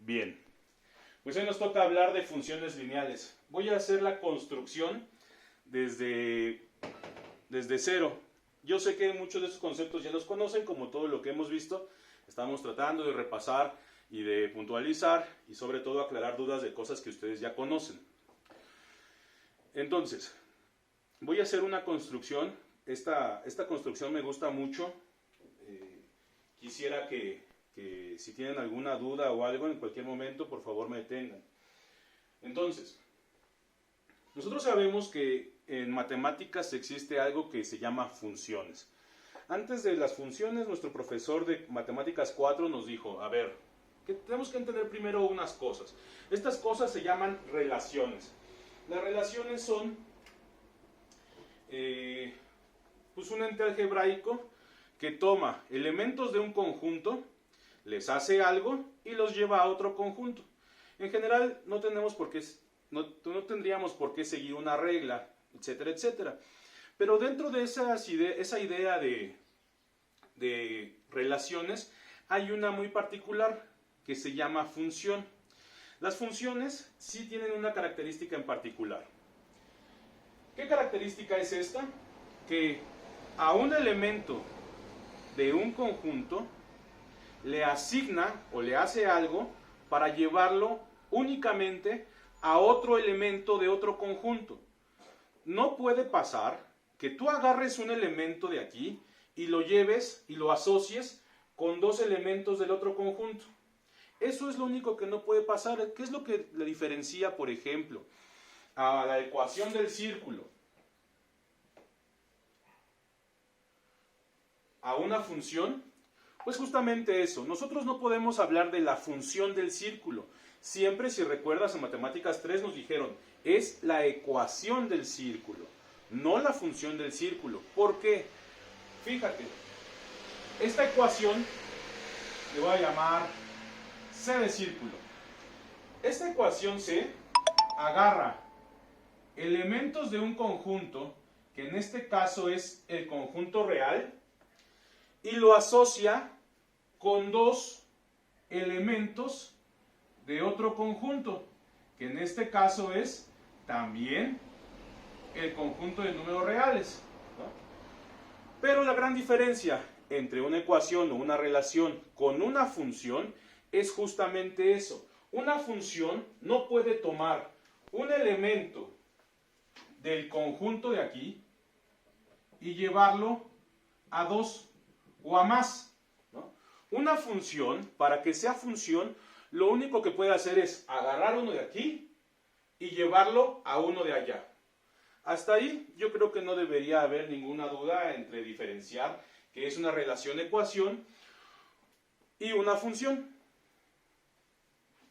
Bien, pues hoy nos toca hablar de funciones lineales. Voy a hacer la construcción desde cero. Yo sé que muchos de esos conceptos ya los conocen, como todo lo que hemos visto. Estamos tratando de repasar y de puntualizar y sobre todo aclarar dudas de cosas que ustedes ya conocen. Entonces, voy a hacer una construcción. Esta construcción me gusta mucho. Quisiera que si tienen alguna duda o algo en cualquier momento, por favor me detengan. Entonces, nosotros sabemos que en matemáticas existe algo que se llama funciones. Antes de las funciones, nuestro profesor de matemáticas 4 nos dijo, a ver, que tenemos que entender primero unas cosas. Estas cosas se llaman relaciones. Las relaciones son pues un ente algebraico que toma elementos de un conjunto, les hace algo y los lleva a otro conjunto. En general no tendríamos por qué seguir una regla, etcétera, etcétera. Pero dentro de esa idea de relaciones hay una muy particular que se llama función. Las funciones sí tienen una característica en particular. ¿Qué característica es esta? Que a un elemento de un conjunto le asigna o le hace algo para llevarlo únicamente a otro elemento de otro conjunto. No puede pasar que tú agarres un elemento de aquí y lo lleves y lo asocies con dos elementos del otro conjunto. Eso es lo único que no puede pasar. ¿Qué es lo que le diferencia, por ejemplo, a la ecuación del círculo a una función? Pues justamente eso. Nosotros no podemos hablar de la función del círculo. Siempre, si recuerdas, en Matemáticas 3 nos dijeron, es la ecuación del círculo, no la función del círculo. ¿Por qué? Fíjate, esta ecuación le voy a llamar C de círculo. Esta ecuación C agarra elementos de un conjunto, que en este caso es el conjunto real, y lo asocia con dos elementos de otro conjunto, que en este caso es también el conjunto de números reales, ¿no? Pero la gran diferencia entre una ecuación o una relación con una función es justamente eso. Una función no puede tomar un elemento del conjunto de aquí y llevarlo a dos o a más, ¿no? Una función, para que sea función, lo único que puede hacer es agarrar uno de aquí y llevarlo a uno de allá. Hasta ahí yo creo que no debería haber ninguna duda entre diferenciar qué es una relación-ecuación y una función.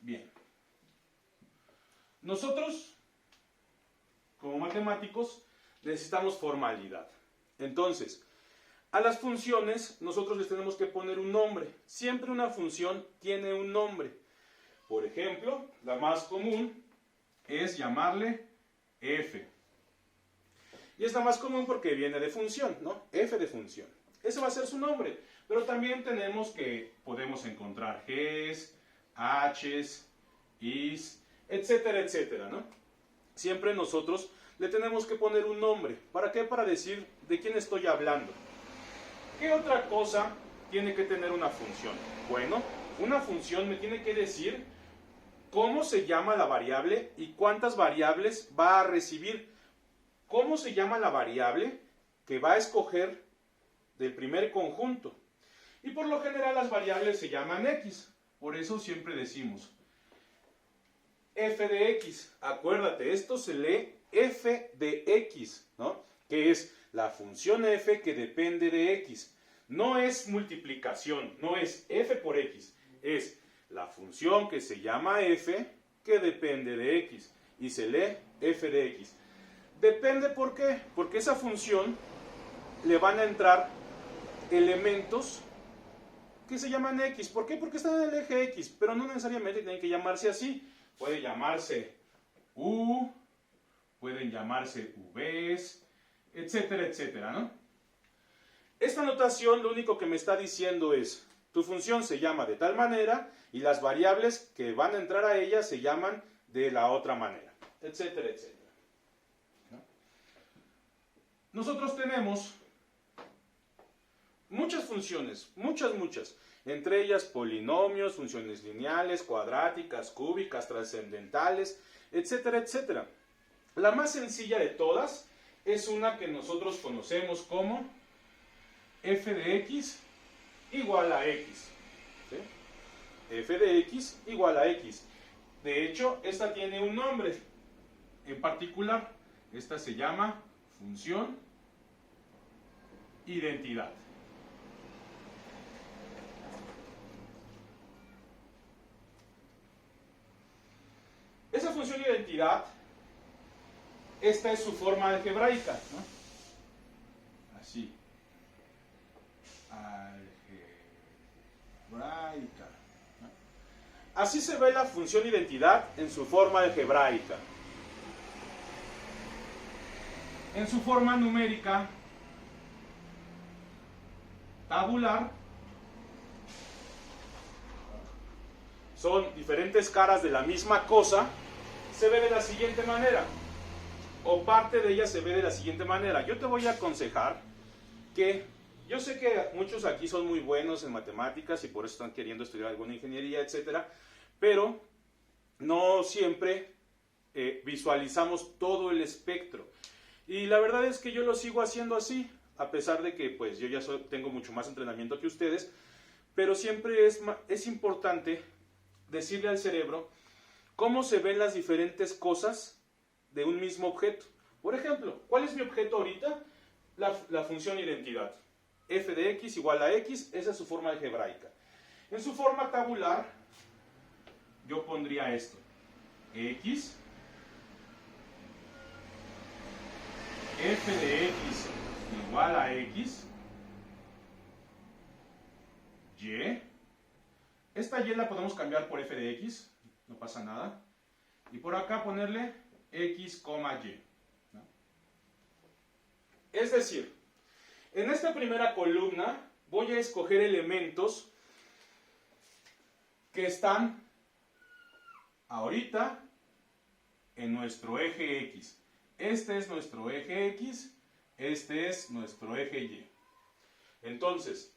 Bien. Nosotros, como matemáticos, necesitamos formalidad. Entonces, a las funciones nosotros les tenemos que poner un nombre. Siempre una función tiene un nombre. Por ejemplo, la más común es llamarle f. Y es la más común porque viene de función, ¿no? F de función. Ese va a ser su nombre. Pero también podemos encontrar gs, h's, is, etcétera, etcétera, ¿no? Siempre nosotros le tenemos que poner un nombre. ¿Para qué? Para decir de quién estoy hablando. ¿Qué otra cosa tiene que tener una función? Bueno, una función me tiene que decir cómo se llama la variable y cuántas variables va a recibir. ¿Cómo se llama la variable que va a escoger del primer conjunto? Y por lo general las variables se llaman x. Por eso siempre decimos f de x. Acuérdate, esto se lee f de x, ¿no? Que es la función f que depende de x. No es multiplicación, no es f por x. Es la función que se llama f que depende de x. Y se lee f de x. Depende, ¿por qué? Porque esa función le van a entrar elementos que se llaman x. ¿Por qué? Porque están en el eje x, pero no necesariamente tienen que llamarse así. Puede llamarse u, pueden llamarse v's, etcétera, etcétera, ¿no? Esta notación lo único que me está diciendo es, tu función se llama de tal manera y las variables que van a entrar a ella se llaman de la otra manera, etcétera, etcétera. ¿No? Nosotros tenemos muchas funciones, muchas, entre ellas polinomios, funciones lineales, cuadráticas, cúbicas, trascendentales, etcétera, etcétera. La más sencilla de todas es una que nosotros conocemos como f de x igual a x. ¿Sí? F de x igual a x. De hecho, esta tiene un nombre en particular. Esta se llama función identidad. Esa función identidad, esta es su forma algebraica, ¿no? Así. Algebraica. ¿No? Así se ve la función identidad en su forma algebraica. En su forma numérica tabular, son diferentes caras de la misma cosa, se ve de la siguiente manera, o parte de ella se ve de la siguiente manera. Yo te voy a aconsejar que, yo sé que muchos aquí son muy buenos en matemáticas y por eso están queriendo estudiar alguna ingeniería, etcétera, pero no siempre visualizamos todo el espectro. Y la verdad es que yo lo sigo haciendo así, a pesar de que pues yo ya tengo mucho más entrenamiento que ustedes, pero siempre es importante decirle al cerebro cómo se ven las diferentes cosas de un mismo objeto. Por ejemplo, ¿cuál es mi objeto ahorita? La función identidad. F de x igual a x, esa es su forma algebraica. En su forma tabular, yo pondría esto. X, f de x igual a x, y. Esta y la podemos cambiar por f de x, no pasa nada. Y por acá ponerle x, y. ¿No? Es decir, en esta primera columna voy a escoger elementos que están ahorita en nuestro eje x. Este es nuestro eje x, este es nuestro eje y. Entonces,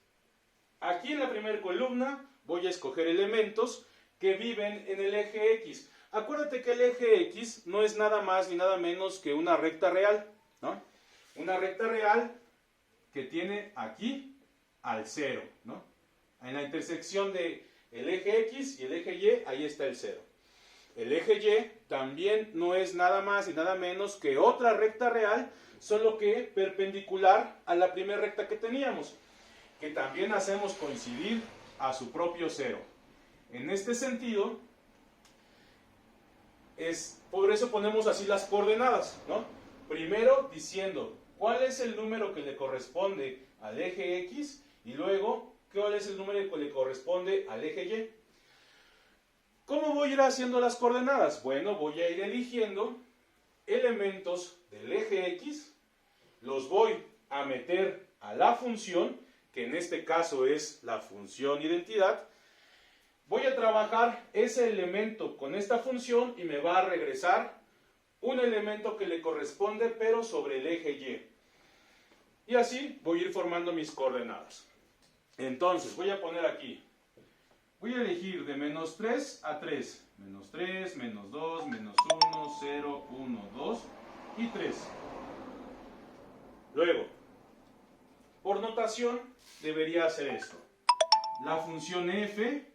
aquí en la primera columna voy a escoger elementos que viven en el eje x. Acuérdate que el eje x no es nada más ni nada menos que una recta real, ¿no? Una recta real que tiene aquí al 0, ¿no? En la intersección del eje x y el eje y, ahí está el 0. El eje y también no es nada más y nada menos que otra recta real, solo que perpendicular a la primera recta que teníamos, que también hacemos coincidir a su propio 0. En este sentido, por eso ponemos así las coordenadas, ¿no? Primero diciendo cuál es el número que le corresponde al eje x y luego cuál es el número que le corresponde al eje y. ¿Cómo voy a ir haciendo las coordenadas? Bueno, voy a ir eligiendo elementos del eje x, los voy a meter a la función, que en este caso es la función identidad. Voy a trabajar ese elemento con esta función y me va a regresar un elemento que le corresponde, pero sobre el eje y. Y así voy a ir formando mis coordenadas. Entonces, voy a poner aquí. Voy a elegir de menos 3 a 3. Menos 3, menos 2, menos 1, 0, 1, 2 y 3. Luego, por notación, debería hacer esto. La función f,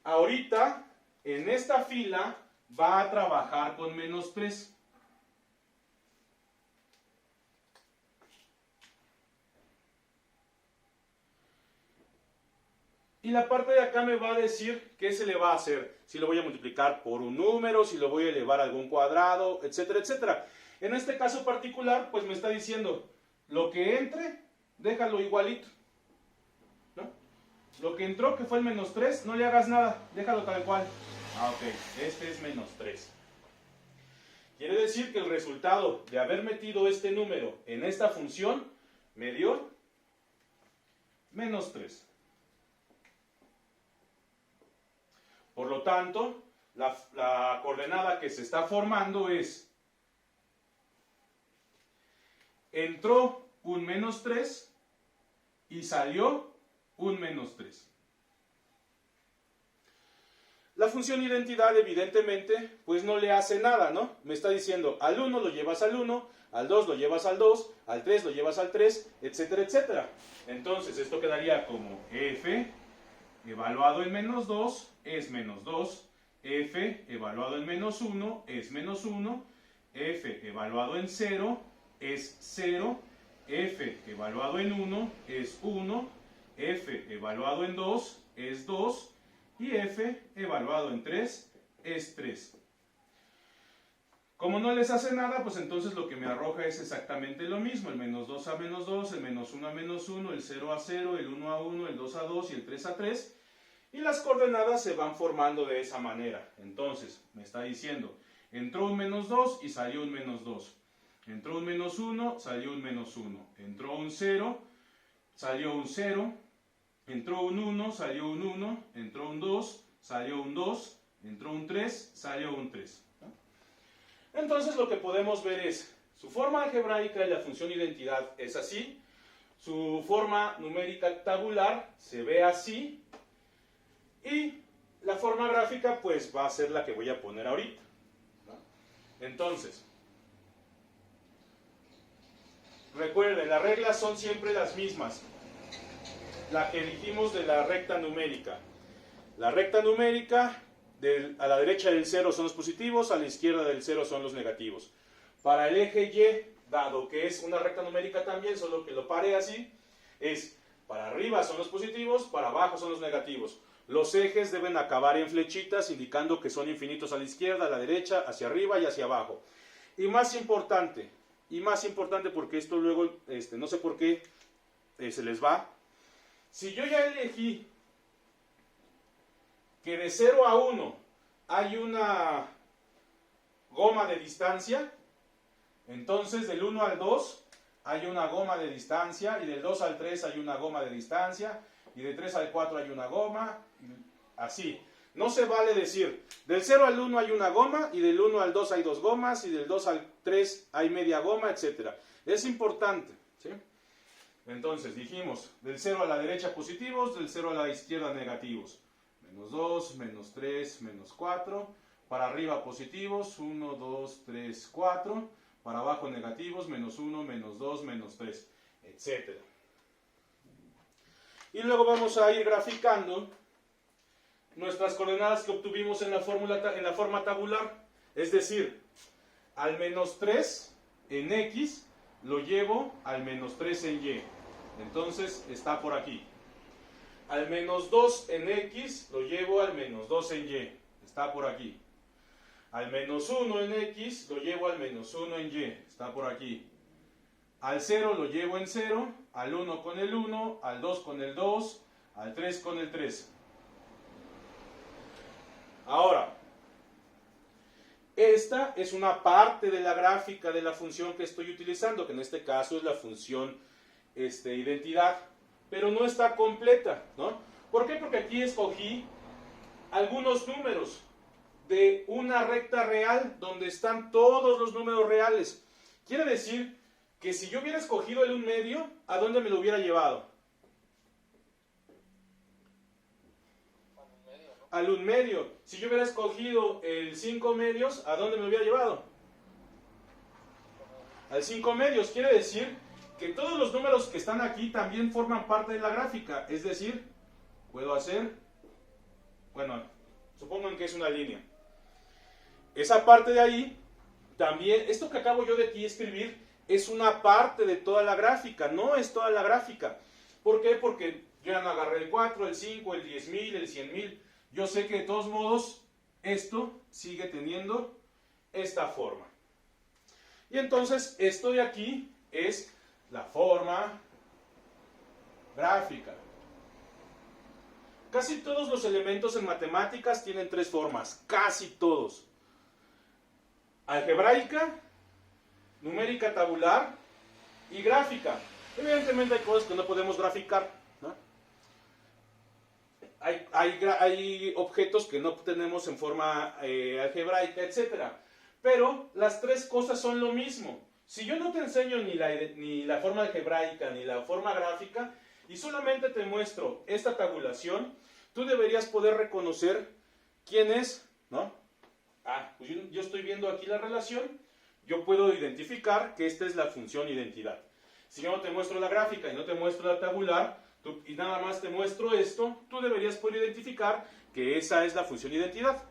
ahorita, en esta fila, va a trabajar con menos 3. Y la parte de acá me va a decir qué se le va a hacer. Si lo voy a multiplicar por un número, si lo voy a elevar a algún cuadrado, etcétera, etcétera. En este caso particular, pues me está diciendo, lo que entre, déjalo igualito, ¿no? Lo que entró, que fue el menos 3, no le hagas nada, déjalo tal cual. Ah, ok, este es menos 3. Quiere decir que el resultado de haber metido este número en esta función me dio menos 3. Por lo tanto, la coordenada que se está formando es, entró un menos 3 y salió un menos 3. La función identidad, evidentemente, pues no le hace nada, ¿no? Me está diciendo, al 1 lo llevas al 1, al 2 lo llevas al 2, al 3 lo llevas al 3, etcétera, etcétera. Entonces, esto quedaría como f evaluado en menos 2 es menos 2, f evaluado en menos 1 es menos 1, f evaluado en 0 es 0, f evaluado en 1 es 1, f evaluado en 2 es 2, y f evaluado en 3 es 3. Como no les hace nada, pues entonces lo que me arroja es exactamente lo mismo, el menos 2 a menos 2, el menos 1 a menos 1, el 0 a 0, el 1 a 1, el 2 a 2 y el 3 a 3, y las coordenadas se van formando de esa manera. Entonces, me está diciendo, entró un menos 2 y salió un menos 2, entró un menos 1, salió un menos 1, entró un 0, salió un 0, entró un 1, salió un 1, entró un 2, salió un 2, entró un 3, salió un 3. Entonces lo que podemos ver es, su forma algebraica y la función identidad es así, su forma numérica tabular se ve así, y la forma gráfica pues va a ser la que voy a poner ahorita. Entonces, recuerden, las reglas son siempre las mismas. La que dijimos de la recta numérica. La recta numérica, a la derecha del 0 son los positivos, a la izquierda del 0 son los negativos. Para el eje Y, dado que es una recta numérica también, solo que lo pare así, es para arriba son los positivos, para abajo son los negativos. Los ejes deben acabar en flechitas indicando que son infinitos a la izquierda, a la derecha, hacia arriba y hacia abajo. Y más importante porque esto luego, no sé por qué se les va. Si yo ya elegí que de 0 a 1 hay una goma de distancia, entonces del 1 al 2 hay una goma de distancia, y del 2 al 3 hay una goma de distancia, y de 3 al 4 hay una goma, así. No se vale decir, del 0 al 1 hay una goma, y del 1 al 2 hay 2 gomas, y del 2 al 3 hay media goma, etc. Es importante, ¿sí? Entonces dijimos, del 0 a la derecha positivos, del 0 a la izquierda negativos. Menos 2, menos 3, menos 4. Para arriba positivos, 1, 2, 3, 4. Para abajo negativos, menos 1, menos 2, menos 3, etc. Y luego vamos a ir graficando nuestras coordenadas que obtuvimos en la forma tabular. Es decir, al menos 3 en X lo llevo al menos 3 en Y. Entonces está por aquí. Al menos 2 en X lo llevo al menos 2 en Y. Está por aquí. Al menos 1 en X lo llevo al menos 1 en Y. Está por aquí. Al 0 lo llevo en 0. Al 1 con el 1. Al 2 con el 2. Al 3 con el 3. Ahora, esta es una parte de la gráfica de la función que estoy utilizando, que en este caso es la función identidad, pero no está completa, ¿no? ¿Por qué? Porque aquí escogí algunos números de una recta real donde están todos los números reales. Quiere decir que si yo hubiera escogido el 1 medio, ¿a dónde me lo hubiera llevado? Al 1 medio. Si yo hubiera escogido el 5 medios, ¿a dónde me hubiera llevado? Al 5 medios. Quiere decir que todos los números que están aquí también forman parte de la gráfica. Es decir, puedo hacer, bueno, supongan que es una línea. Esa parte de ahí, también, esto que acabo yo de aquí escribir, es una parte de toda la gráfica, no es toda la gráfica. ¿Por qué? Porque yo ya no agarré el 4, el 5, el 10.000, el 100.000. Yo sé que de todos modos, esto sigue teniendo esta forma. Y entonces, esto de aquí es la forma gráfica. Casi todos los elementos en matemáticas tienen 3 formas, casi todos. Algebraica, numérica tabular y gráfica. Evidentemente hay cosas que no podemos graficar, ¿no? hay objetos que no tenemos en forma algebraica, etc. Pero las tres cosas son lo mismo. Si yo no te enseño ni la forma algebraica ni la forma gráfica y solamente te muestro esta tabulación, tú deberías poder reconocer quién es, ¿no? Pues yo estoy viendo aquí la relación, yo puedo identificar que esta es la función identidad. Si yo no te muestro la gráfica y no te muestro la tabular, y nada más te muestro esto, tú deberías poder identificar que esa es la función identidad.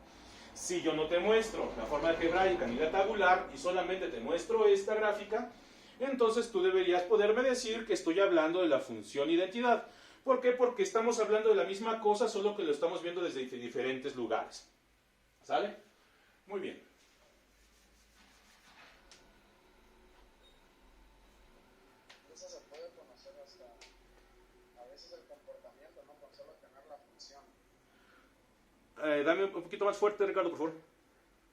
Si yo no te muestro la forma algebraica ni la tabular y solamente te muestro esta gráfica, entonces tú deberías poderme decir que estoy hablando de la función identidad. ¿Por qué? Porque estamos hablando de la misma cosa, solo que lo estamos viendo desde diferentes lugares. ¿Sale? Muy bien. Eso se puede conocer hasta a veces el comportamiento, ¿no? Con solo tener la función. Dame un poquito más fuerte, Ricardo, por favor.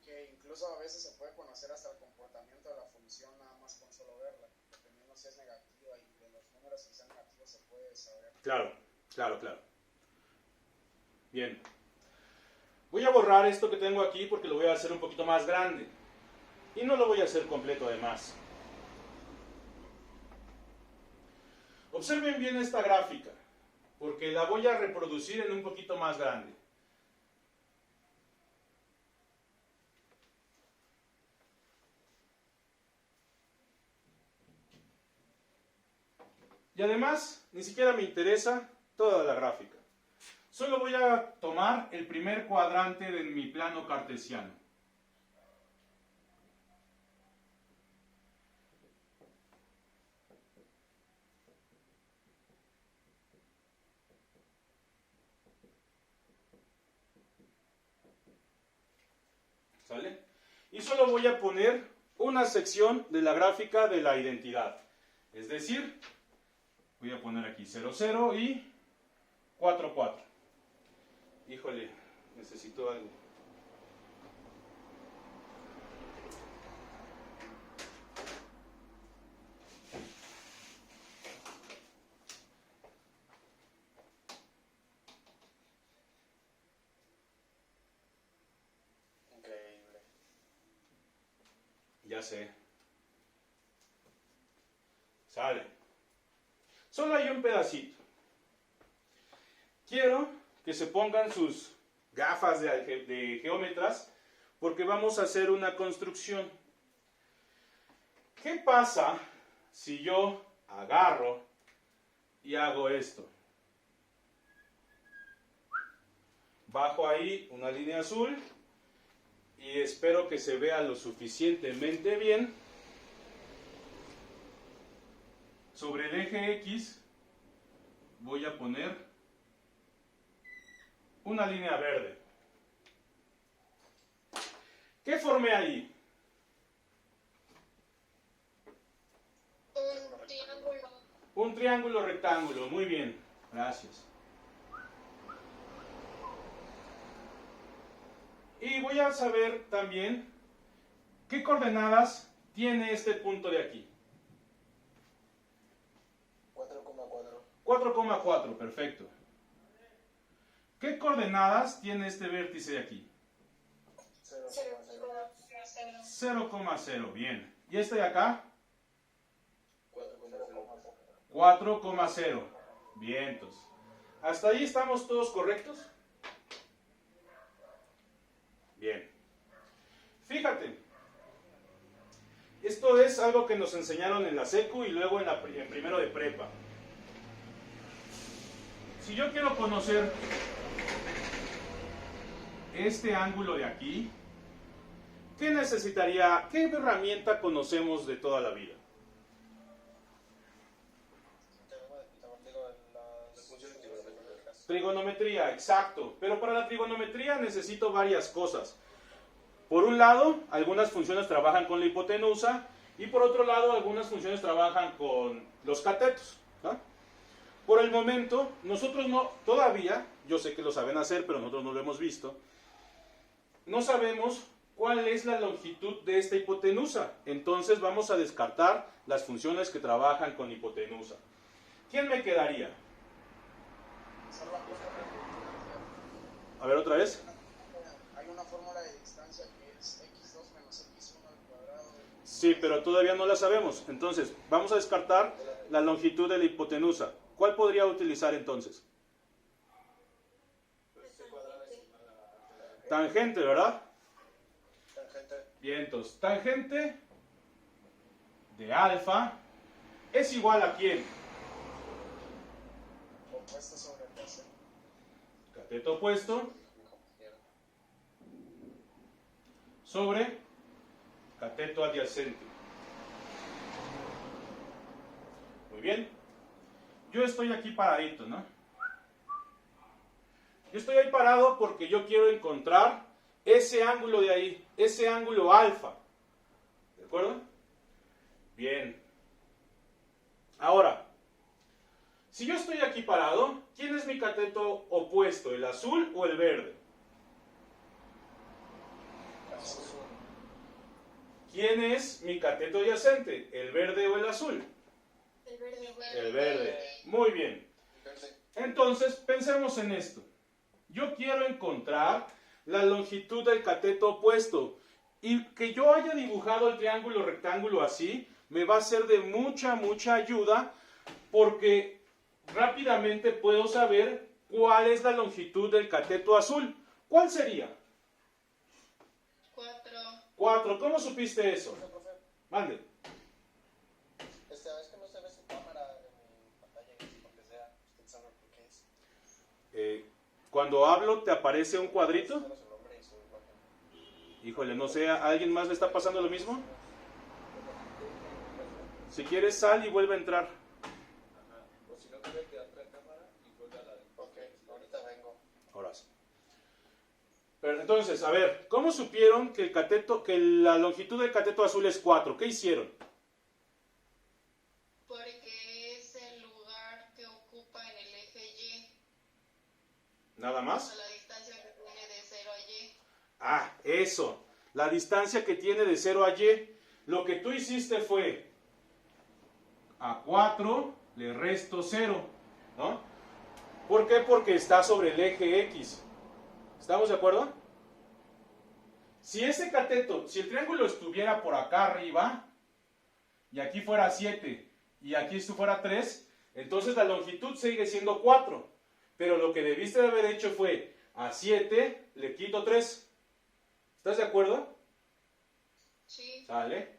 Que incluso a veces se puede conocer hasta el comportamiento de la función nada más con solo verla, dependiendo si es negativa y de los números que sean negativos se puede saber. Claro. Bien. Voy a borrar esto que tengo aquí porque lo voy a hacer un poquito más grande. Y no lo voy a hacer completo además. Observen bien esta gráfica, porque la voy a reproducir en un poquito más grande. Y además, ni siquiera me interesa toda la gráfica. Solo voy a tomar el primer cuadrante de mi plano cartesiano. ¿Sale? Y solo voy a poner una sección de la gráfica de la identidad. Es decir, voy a poner aquí 0, 0 y 4, 4. Híjole, necesito algo. Increíble. Ya sé. Sale. Solo hay un pedacito. Quiero que se pongan sus gafas de geómetras porque vamos a hacer una construcción. ¿Qué pasa si yo agarro y hago esto? Bajo ahí una línea azul y espero que se vea lo suficientemente bien. Sobre el eje X voy a poner una línea verde. ¿Qué formé ahí? Un triángulo. Un triángulo rectángulo, muy bien, gracias. Y voy a saber también qué coordenadas tiene este punto de aquí. 4,4. 4,4, perfecto. ¿Qué coordenadas tiene este vértice de aquí? 0,0. 0,0, bien. ¿Y este de acá? 4,0. 4,0. Vientos. ¿Hasta ahí estamos todos correctos? Bien. Fíjate. Esto es algo que nos enseñaron en la secu y luego en primero de prepa. Si yo quiero conocer este ángulo de aquí, ¿qué necesitaría? ¿Qué herramienta conocemos de toda la vida? Trigonometría, exacto. Pero para la trigonometría necesito varias cosas. Por un lado, algunas funciones trabajan con la hipotenusa y por otro lado, algunas funciones trabajan con los catetos, ¿no? Por el momento, nosotros no, todavía, yo sé que lo saben hacer, pero nosotros no lo hemos visto, no sabemos cuál es la longitud de esta hipotenusa. Entonces vamos a descartar las funciones que trabajan con hipotenusa. ¿Quién me quedaría? A ver, otra vez. Hay una fórmula de distancia que es x2 menos x1 al cuadrado. Sí, pero todavía no la sabemos. Entonces, vamos a descartar la longitud de la hipotenusa. ¿Cuál podría utilizar entonces? Tangente, ¿verdad? Tangente. Bien, entonces, tangente de alfa es igual a ¿quién? Opuesto sobre TC. Cateto opuesto sobre cateto adyacente. Muy bien. Yo estoy aquí paradito, ¿no? Yo estoy ahí parado porque yo quiero encontrar ese ángulo de ahí, ese ángulo alfa. ¿De acuerdo? Bien. Ahora, si yo estoy aquí parado, ¿quién es mi cateto opuesto? ¿El azul o el verde? Azul. ¿Quién es mi cateto adyacente? ¿El verde o el azul? El verde. El verde. Muy bien. Verde. Entonces, pensemos en esto. Yo quiero encontrar la longitud del cateto opuesto. Y que yo haya dibujado el triángulo rectángulo así, me va a ser de mucha ayuda, porque rápidamente puedo saber cuál es la longitud del cateto azul. ¿Cuál sería? 4. 4. ¿Cómo supiste eso? Profe, Mande. es que no se ve su cámara en mi pantalla, porque sea, usted sabe por qué es. Cuando hablo, ¿te aparece un cuadrito? Solo su nombre y su imagen. Híjole, no sé, ¿a alguien más le está pasando lo mismo? Si quieres, sal y vuelve a entrar. O si no, tuve que dar otra cámara y vuelve a la de. Ok, ahorita vengo. Ahora sí. Pero entonces, a ver, ¿cómo supieron que la longitud del cateto azul es 4? ¿Qué hicieron? Porque es el lugar que ocupa en el eje Y. ¿Nada O más? sea, la distancia que tiene de 0 a Y. Ah, eso. La distancia que tiene de 0 a Y. Lo que tú hiciste fue, a 4 le resto 0, ¿no? ¿Por qué? Porque está sobre el eje X. ¿Estamos de acuerdo? Si ese cateto, si el triángulo estuviera por acá arriba, y aquí fuera 7, y aquí esto fuera 3, entonces la longitud sigue siendo 4. Pero lo que debiste de haber hecho fue, a 7 le quito 3. ¿Estás de acuerdo? Sí. ¿Sale?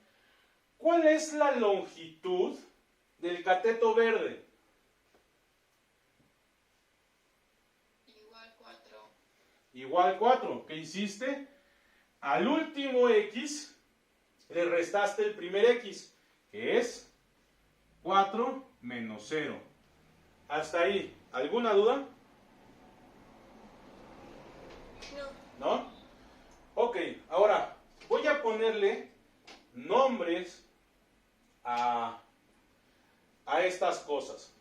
¿Cuál es la longitud del cateto verde? Igual 4. Igual 4. ¿Qué hiciste? Al último X le restaste el primer X, que es 4 menos 0. Hasta ahí. ¿Alguna duda? No. ¿No? Ok, ahora voy a ponerle nombres a estas cosas.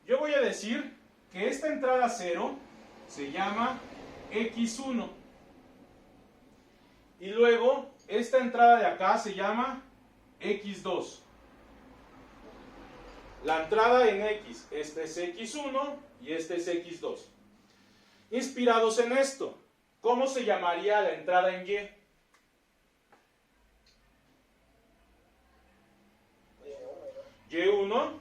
Yo voy a decir que esta entrada 0 se llama X1. Y luego esta entrada de acá se llama X2. La entrada en X, este es X1 y este es X2. Inspirados en esto, ¿cómo se llamaría la entrada en Y? Y1.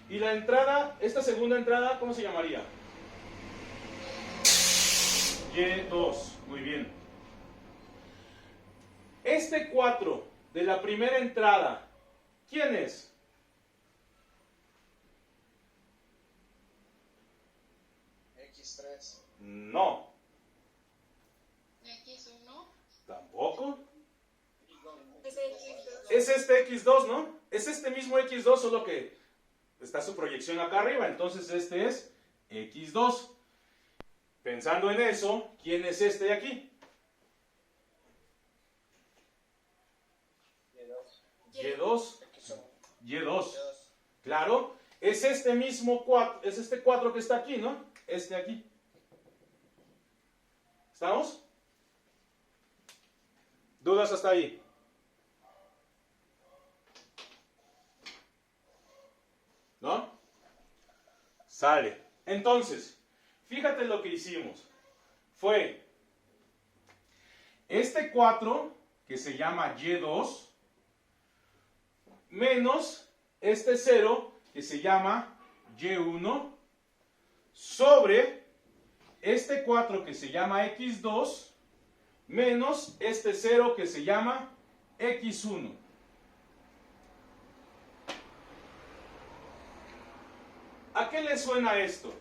Y la entrada, esta segunda entrada, ¿cómo se llamaría? Y2. Muy bien. Este 4 de la primera entrada, ¿quién es? X3. No. X1. Tampoco. Es X2. Es este X2, ¿no? Es este mismo X2, solo que está su proyección acá arriba. Entonces este es X2. Pensando en eso, ¿quién es este de aquí? Y2. Y2. Claro, es este mismo 4, es este 4 que está aquí, ¿no? Este aquí. ¿Estamos? ¿Dudas hasta ahí? ¿No? Sale. Entonces, Fíjate lo que hicimos. Fue este 4, que se llama Y2, menos este 0, que se llama Y1, sobre este 4, que se llama X2, menos este 0, que se llama X1. ¿A qué le suena esto?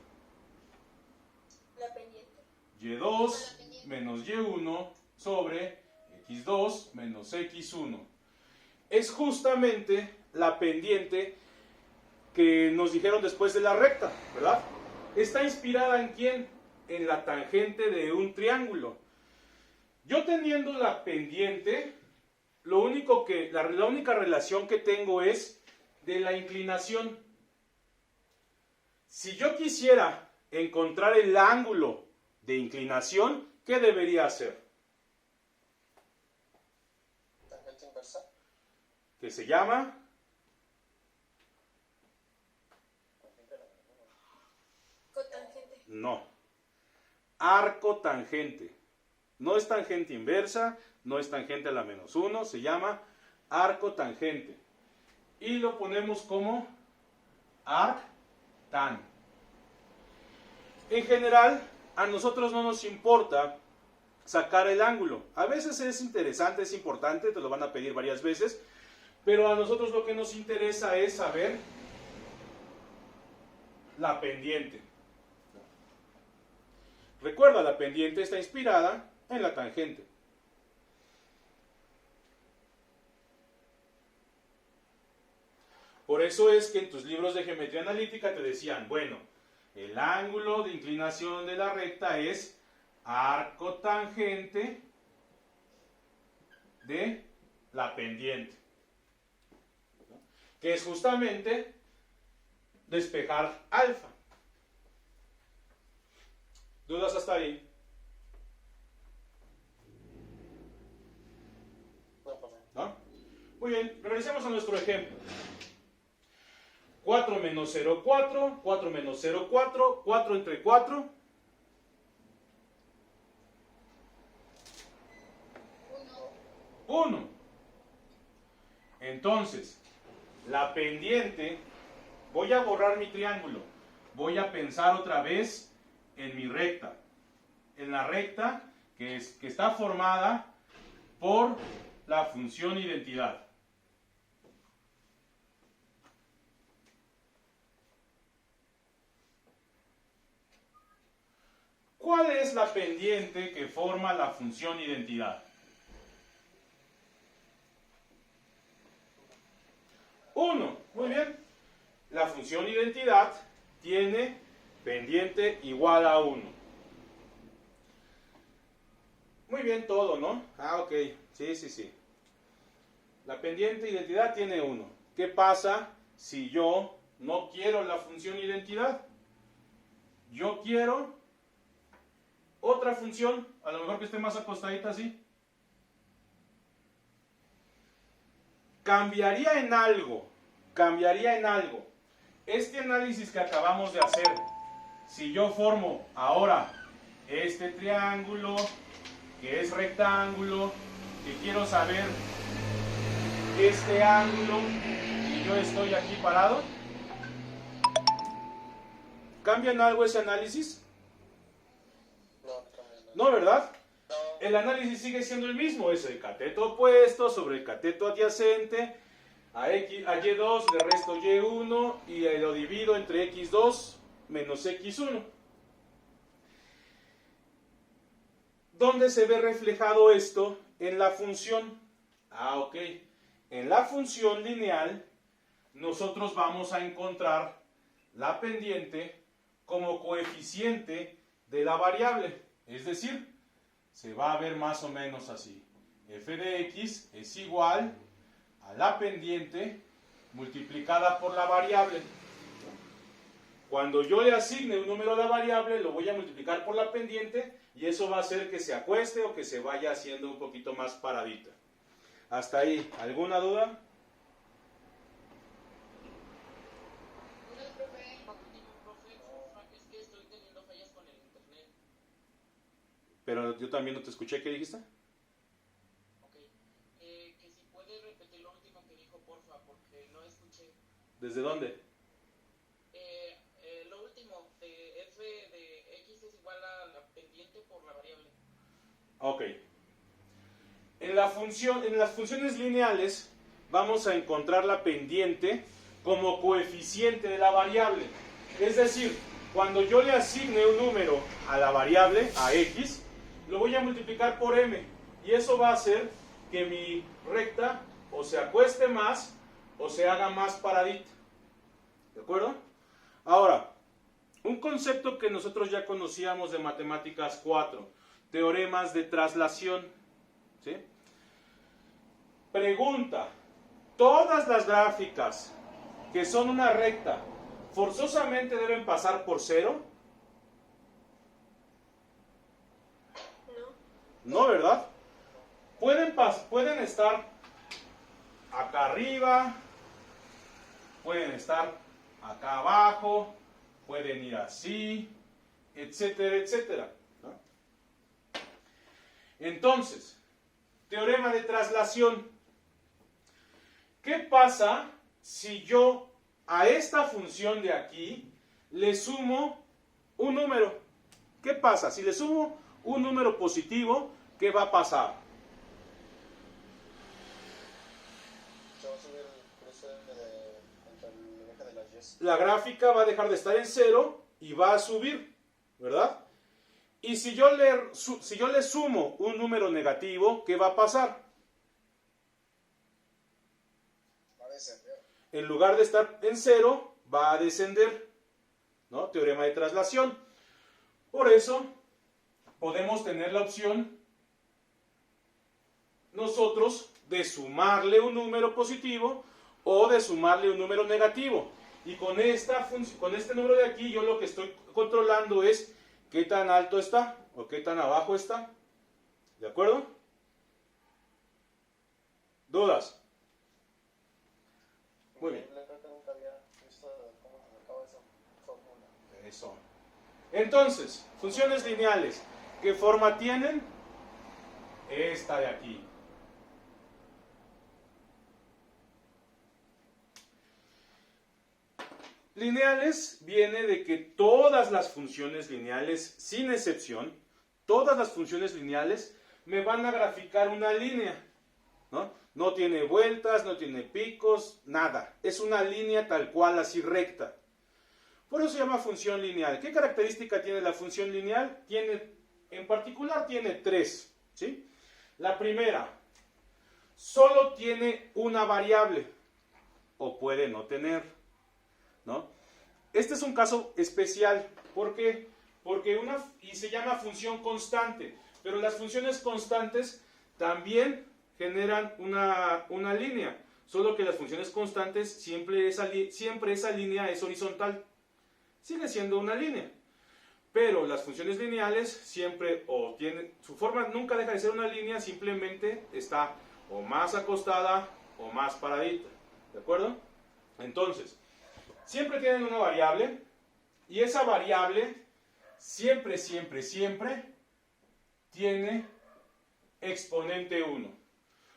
La pendiente. Y2 menos Y1 sobre X2 menos X1. Es justamente la pendiente que nos dijeron después de la recta, ¿verdad? ¿Está inspirada en quién? En la tangente de un triángulo. Yo teniendo la pendiente, la única relación que tengo es de la inclinación. Si yo quisiera encontrar el ángulo de inclinación, ¿qué debería hacer? Tangente inversa. ¿Qué se llama? Cotangente. No. Arco tangente. No es tangente inversa, no es tangente a la menos 1, se llama arco tangente. Y lo ponemos como arctan. En general, a nosotros no nos importa sacar el ángulo. A veces es interesante, es importante, te lo van a pedir varias veces, pero a nosotros lo que nos interesa es saber la pendiente. Recuerda, la pendiente está inspirada en la tangente. Por eso es que en tus libros de geometría analítica te decían, bueno, el ángulo de inclinación de la recta es arco tangente de la pendiente, que es justamente despejar alfa. ¿Dudas hasta ahí? ¿No? Muy bien, regresemos a nuestro ejemplo. 4 menos 0, 4, 4 menos 0, 4, 4 entre 4. 1. Entonces, la pendiente, voy a borrar mi triángulo, voy a pensar otra vez en mi recta, en la recta que está formada por la función identidad. ¿Cuál es la pendiente que forma la función identidad? 1. Muy bien. La función identidad tiene pendiente igual a 1. Muy bien todo, ¿no? Ah, ok. Sí. La pendiente identidad tiene 1. ¿Qué pasa si yo no quiero la función identidad? Yo quiero otra función, a lo mejor que esté más acostadita así. Cambiaría en algo. Este análisis que acabamos de hacer, si yo formo ahora este triángulo, que es rectángulo, que quiero saber este ángulo, y yo estoy aquí parado, ¿cambia en algo ese análisis? No, ¿verdad? El análisis sigue siendo el mismo, es el cateto opuesto sobre el cateto adyacente, a Y2 le resto Y1 y lo divido entre X2 menos X1. ¿Dónde se ve reflejado esto? En la función. Ah, ok. En la función lineal, nosotros vamos a encontrar la pendiente como coeficiente de la variable. Es decir, se va a ver más o menos así. F de X es igual a la pendiente multiplicada por la variable. Cuando yo le asigne un número a la variable, lo voy a multiplicar por la pendiente y eso va a hacer que se acueste o que se vaya haciendo un poquito más paradita. Hasta ahí, ¿alguna duda? Es que estoy teniendo fallas con el pero yo también no te escuché. ¿Qué dijiste? Ok. Que si puede repetir lo último que dijo, porfa, porque no escuché. ¿Desde dónde? Lo último, de f de x es igual a la pendiente por la variable. Ok. En las funciones lineales vamos a encontrar la pendiente como coeficiente de la variable. Es decir, cuando yo le asigne un número a la variable, a x, lo voy a multiplicar por m. Y eso va a hacer que mi recta o se acueste más o se haga más paradita. ¿De acuerdo? Ahora, un concepto que nosotros ya conocíamos de Matemáticas 4, teoremas de traslación. ¿Sí? Pregunta, ¿todas las gráficas que son una recta forzosamente deben pasar por 0? No. No, ¿verdad? Pueden estar acá arriba, pueden estar acá abajo, pueden ir así, etcétera, etcétera, ¿no? Entonces, teorema de traslación. ¿Qué pasa si yo a esta función de aquí le sumo un número? ¿Qué pasa? Si le sumo un número positivo, ¿qué va a pasar? Se va a subir el cruce contra el eje de las Y. La gráfica va a dejar de estar en 0 y va a subir, ¿verdad? Y si yo le sumo un número negativo, ¿qué va a pasar? Va a descender. En lugar de estar en 0, va a descender, ¿no? Teorema de traslación. Por eso, podemos tener la opción nosotros de sumarle un número positivo o de sumarle un número negativo. Y con este número de aquí, yo lo que estoy controlando es qué tan alto está o qué tan abajo está. ¿De acuerdo? ¿Dudas? Muy bien. Creo que nunca había visto cómo se marcaba esa fórmula. Eso. Entonces, funciones lineales. ¿Qué forma tienen? Esta de aquí. Lineales viene de que todas las funciones lineales, sin excepción, todas las funciones lineales me van a graficar una línea, ¿no? No tiene vueltas, no tiene picos, nada. Es una línea tal cual, así recta. Por eso se llama función lineal. ¿Qué característica tiene la función lineal? En particular tiene 3, ¿sí? La primera, solo tiene una variable, o puede no tener, ¿no? Este es un caso especial. ¿Por qué? Y se llama función constante. Pero las funciones constantes también generan una línea. Solo que las funciones constantes siempre esa línea es horizontal. Sigue siendo una línea. Pero las funciones lineales siempre su forma nunca deja de ser una línea, simplemente está o más acostada o más paradita. ¿De acuerdo? Entonces, siempre tienen una variable y esa variable siempre tiene exponente 1.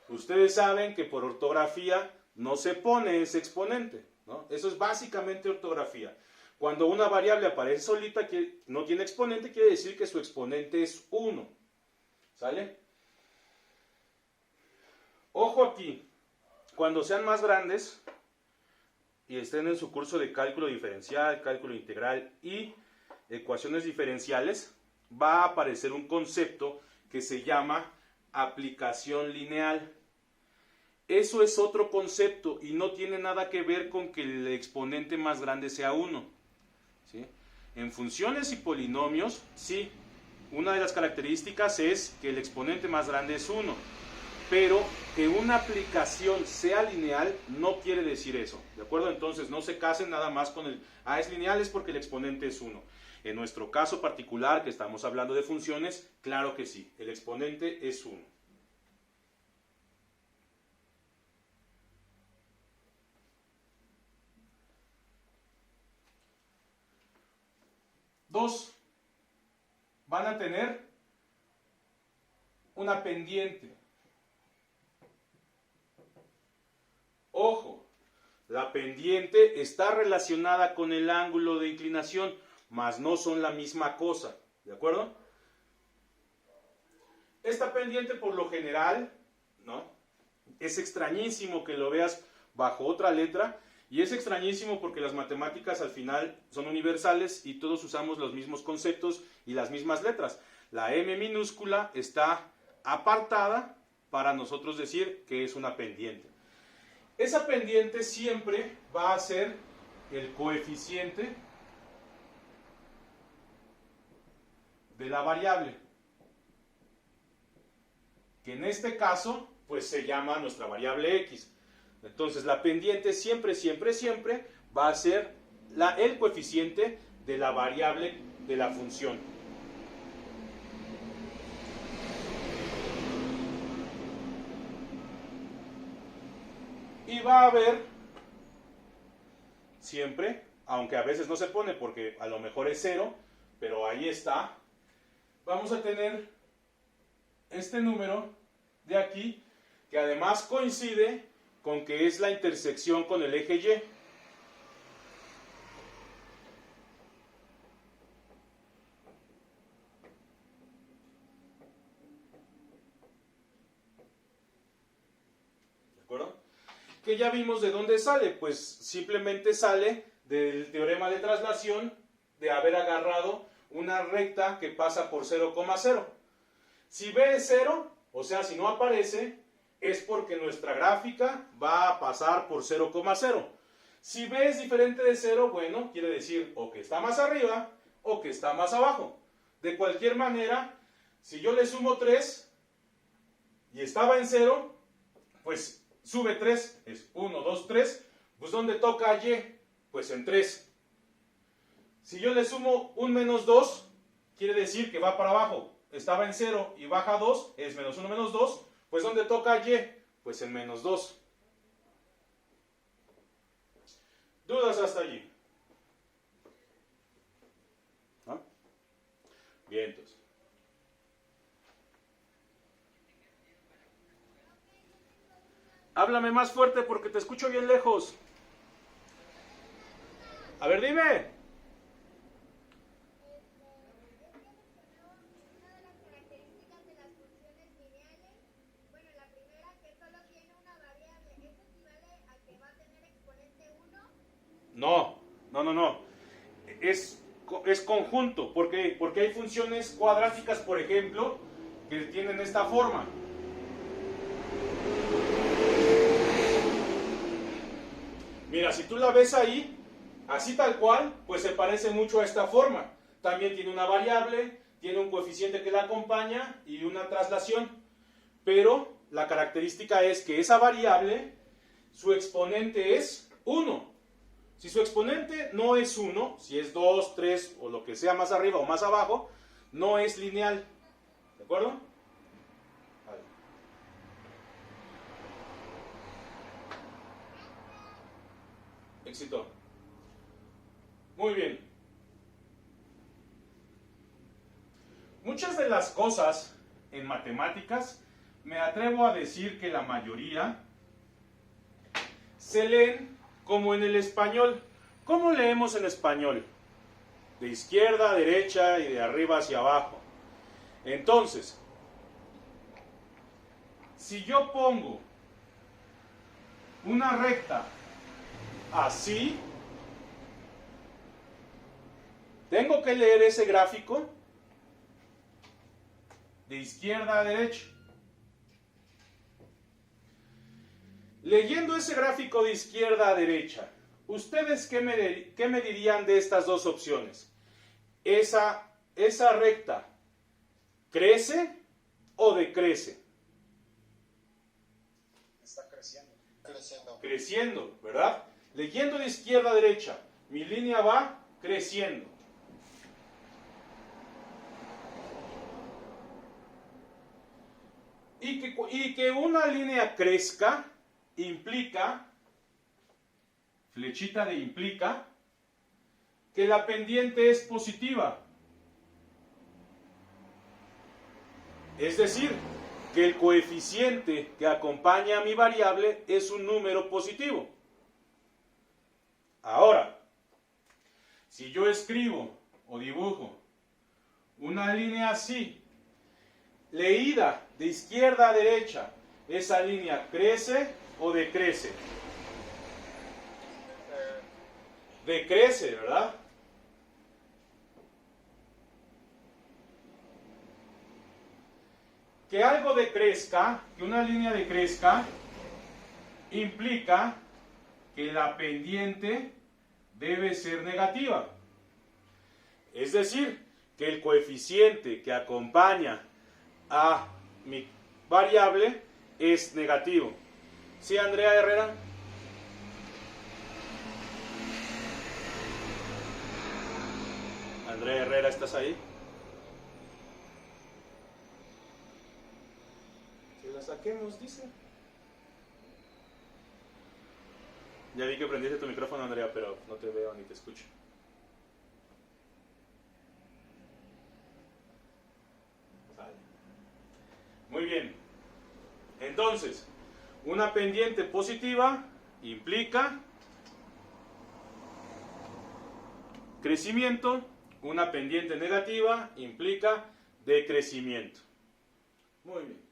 Ustedes saben que por ortografía no se pone ese exponente, ¿no? Eso es básicamente ortografía. Cuando una variable aparece solita, que no tiene exponente, quiere decir que su exponente es 1. ¿Sale? Ojo aquí, cuando sean más grandes y estén en su curso de cálculo diferencial, cálculo integral y ecuaciones diferenciales, va a aparecer un concepto que se llama aplicación lineal. Eso es otro concepto y no tiene nada que ver con que el exponente más grande sea 1. ¿Sí? En funciones y polinomios, sí, una de las características es que el exponente más grande es 1. Pero que una aplicación sea lineal no quiere decir eso. ¿De acuerdo? Entonces no se casen nada más con es lineal es porque el exponente es 1. En nuestro caso particular, que estamos hablando de funciones, claro que sí, el exponente es 1. Dos, van a tener una pendiente. Ojo, la pendiente está relacionada con el ángulo de inclinación, mas no son la misma cosa, ¿de acuerdo? Esta pendiente por lo general, ¿no? Es extrañísimo que lo veas bajo otra letra, y es extrañísimo porque las matemáticas al final son universales y todos usamos los mismos conceptos y las mismas letras. La M minúscula está apartada para nosotros decir que es una pendiente. Esa pendiente siempre va a ser el coeficiente de la variable, que en este caso pues se llama nuestra variable x. Entonces la pendiente siempre va a ser el coeficiente de la variable de la función. Y va a haber siempre, aunque a veces no se pone porque a lo mejor es 0, pero ahí está, vamos a tener este número de aquí, que además coincide con que es la intersección con el eje Y. ¿De acuerdo? Que ya vimos de dónde sale, pues simplemente sale del teorema de traslación de haber agarrado una recta que pasa por 0,0. Si B es 0, o sea, si no aparece, es porque nuestra gráfica va a pasar por 0,0. Si B es diferente de 0, bueno, quiere decir o que está más arriba o que está más abajo. De cualquier manera, si yo le sumo 3 y estaba en 0, pues sube 3, es 1, 2, 3, pues ¿dónde toca Y? Pues en 3. Si yo le sumo un menos 2, quiere decir que va para abajo. Estaba en 0 y baja 2, es menos 1 menos 2, pues ¿dónde toca Y? Pues en menos 2. ¿Dudas hasta allí? ¿No? Bien, entonces. Háblame más fuerte porque te escucho bien lejos. A ver, dime. No. Es conjunto. ¿Por qué? Porque hay funciones cuadráticas, por ejemplo, que tienen esta forma. Mira, si tú la ves ahí, así tal cual, pues se parece mucho a esta forma. También tiene una variable, tiene un coeficiente que la acompaña y una traslación. Pero la característica es que esa variable, su exponente es 1. Si su exponente no es 1, si es 2, 3 o lo que sea más arriba o más abajo, no es lineal. ¿De acuerdo? Vale. Éxito. Muy bien. Muchas de las cosas en matemáticas, me atrevo a decir que la mayoría, se leen como en el español. ¿Cómo leemos en español? De izquierda a derecha y de arriba hacia abajo. Entonces, si yo pongo una recta así, tengo que leer ese gráfico de izquierda a derecha. Leyendo ese gráfico de izquierda a derecha, ¿ustedes qué me dirían de estas dos opciones? ¿Esa recta crece o decrece? Está creciendo. Creciendo, ¿verdad? Leyendo de izquierda a derecha, mi línea va creciendo. Y que una línea crezca implica, flechita de implica, que la pendiente es positiva. Es decir, que el coeficiente que acompaña a mi variable es un número positivo. Ahora, si yo escribo o dibujo una línea así, leída de izquierda a derecha, ¿esa línea crece o decrece? Decrece, ¿verdad? Que algo decrezca, que una línea decrezca, implica que la pendiente debe ser negativa. Es decir, que el coeficiente que acompaña a mi variable es negativo. ¿Sí, Andrea Herrera? Andrea Herrera, ¿estás ahí? Que la saquemos, dice. Ya vi que prendiste tu micrófono, Andrea, pero no te veo ni te escucho. Vale. Muy bien. Entonces, una pendiente positiva implica crecimiento, una pendiente negativa implica decrecimiento. Muy bien.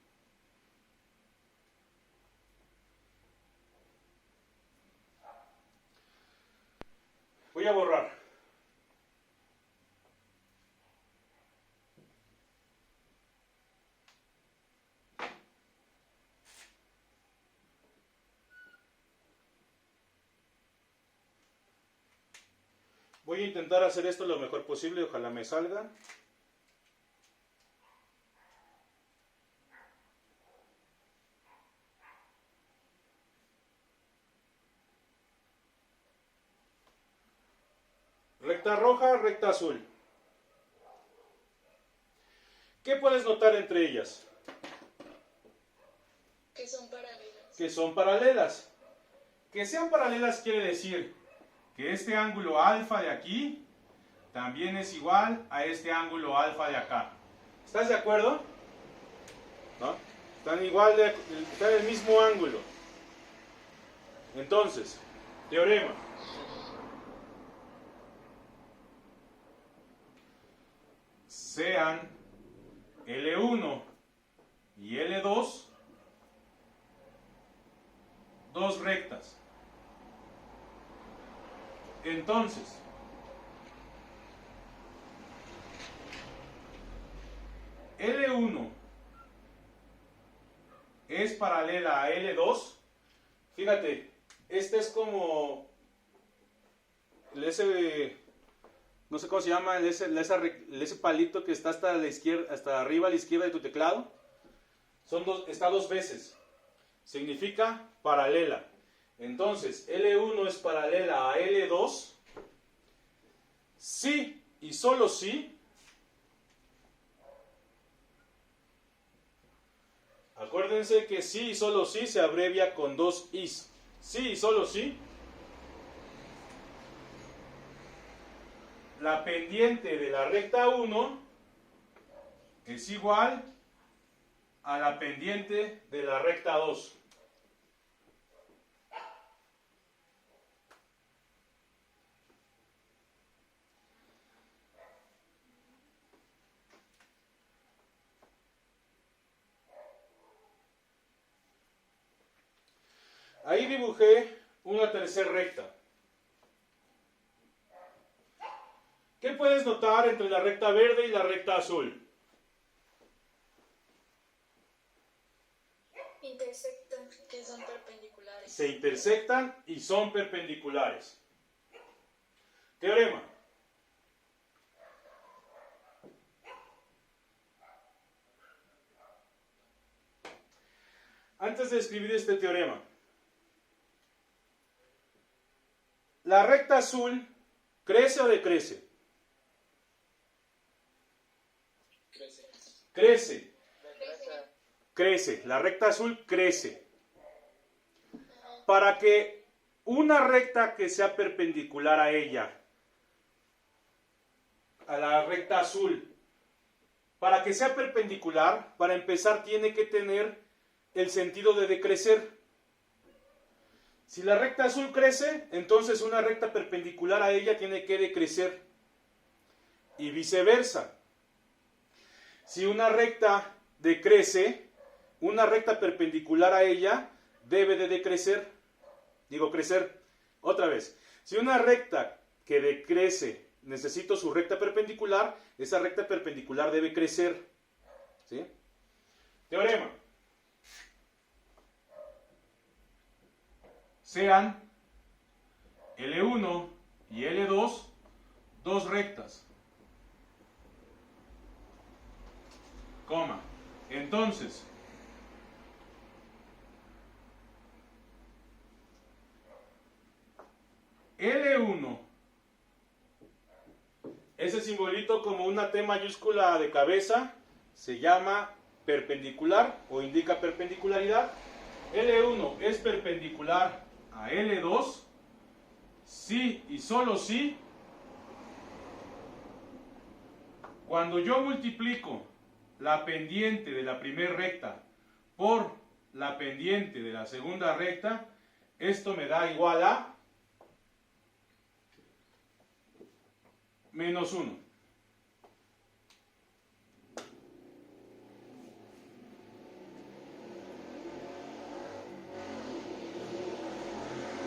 Voy a borrar. Voy a intentar hacer esto lo mejor posible, ojalá me salga. Recta roja, recta azul. ¿Qué puedes notar entre ellas? Que son paralelas. Que son paralelas. Que sean paralelas quiere decir que este ángulo alfa de aquí también es igual a este ángulo alfa de acá. ¿Estás de acuerdo? ¿No? Están en el mismo ángulo. Entonces, teorema. Sean L1 y L2 dos rectas. Entonces, L1 es paralela a L2. Fíjate, este es como ese, no sé cómo se llama, ese palito que está hasta la izquierda, hasta arriba a la izquierda de tu teclado. Está dos veces. Significa paralela. Entonces, L1 es paralela a L2 si y solo si, acuérdense que si y solo si se abrevia con dos is. Si y solo si la pendiente de la recta 1 es igual a la pendiente de la recta 2. Ahí dibujé una tercera recta. ¿Qué puedes notar entre la recta verde y la recta azul? Intersectan. Que son perpendiculares. Se intersectan y son perpendiculares. Teorema. Antes de escribir este teorema, ¿la recta azul crece o decrece? Crece. Crece. Decrece. Crece. La recta azul crece. Para que una recta que sea perpendicular a ella, a la recta azul, Para que sea perpendicular, para empezar tiene que tener el sentido de decrecer. Si la recta azul crece, entonces una recta perpendicular a ella tiene que decrecer. Y viceversa. Si una recta decrece, una recta perpendicular a ella debe de decrecer. Digo, crecer. Otra vez. Si una recta que decrece, necesito su recta perpendicular, esa recta perpendicular debe crecer. ¿Sí? Teorema. Sean L1 y L2 dos rectas. Coma. Entonces, L1, ese simbolito como una T mayúscula de cabeza, se llama perpendicular o indica perpendicularidad. L1 es perpendicular a L2 si y solo si cuando yo multiplico la pendiente de la primera recta por la pendiente de la segunda recta, esto me da igual a -1.